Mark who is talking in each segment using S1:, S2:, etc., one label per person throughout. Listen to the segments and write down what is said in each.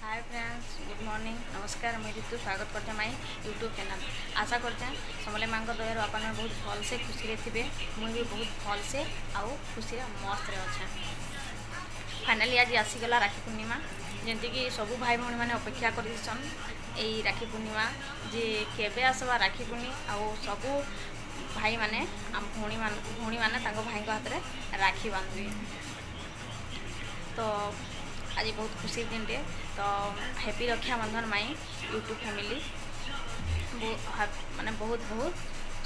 S1: Hi friends, good morning, नमस्कार। मुझे ऋतु स्वागत करते माई यूट्यूब चैनल। आशा करते समले माँ दयार आप बहुत भल से खुशी थे। मुझे भी बहुत भल से आउ खुशी मस्त अच्छे। फाइनाली आज आसीगला राखी पूर्णिमा, जमीक सबू भाई भाई मैंने अपेक्षा कर राखी पूर्णिमा जे केबे आसवा राखी पूर्णि आउ सबू भाई माने भौणी मैंने भाई हाथ में राखी बांधे। तो आज बहुत खुशी दिन टे। तो happy Rakshabandhan my YouTube family माने बहुत बहुत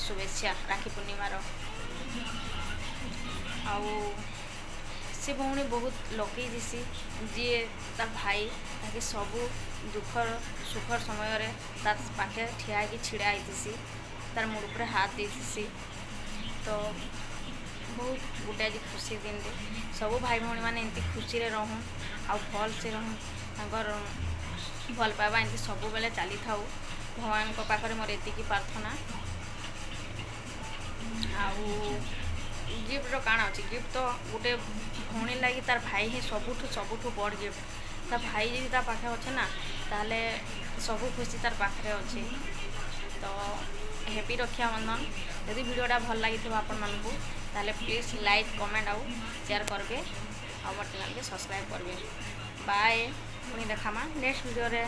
S1: शुभेच्छा राखी पूर्णिमार। आउ से भौणी बहुत लकी जीसी जी तार भाई ताकि सबू दुखर सुखर समय तार पाखे ठिया छिड़ा होती तार मुड़ पर हाथ देसी। तो बहुत गोटे आज खुशी दिन रे सबू भाई भाई मैंने एमती खुशी रहूँ आउ भल से रहूँ तांकर भल पाइबा एमती सब बेले चली था। भगवान पाखे मोर एतिकी प्रार्थना। आउ गिफ्टर काण अच्छे, गिफ्ट तो गोटे भौणी लगी तार भाई ही सबुठू बड़ गिफ्ट। तार भाई जी ता पाखे अच्छे ना ताले सबू खुशी तार पाखे अच्छे। तो हैप्पी रक्षाबंधन। यदि वीडियोटा भल लगी आपण मानकू ताले प्लीज लाइक कमेंट आउ शेयर करबे और मोर चैनल के सब्सक्राइब करबे। बाय, पुणी देखा नेक्स्ट वीडियो रे।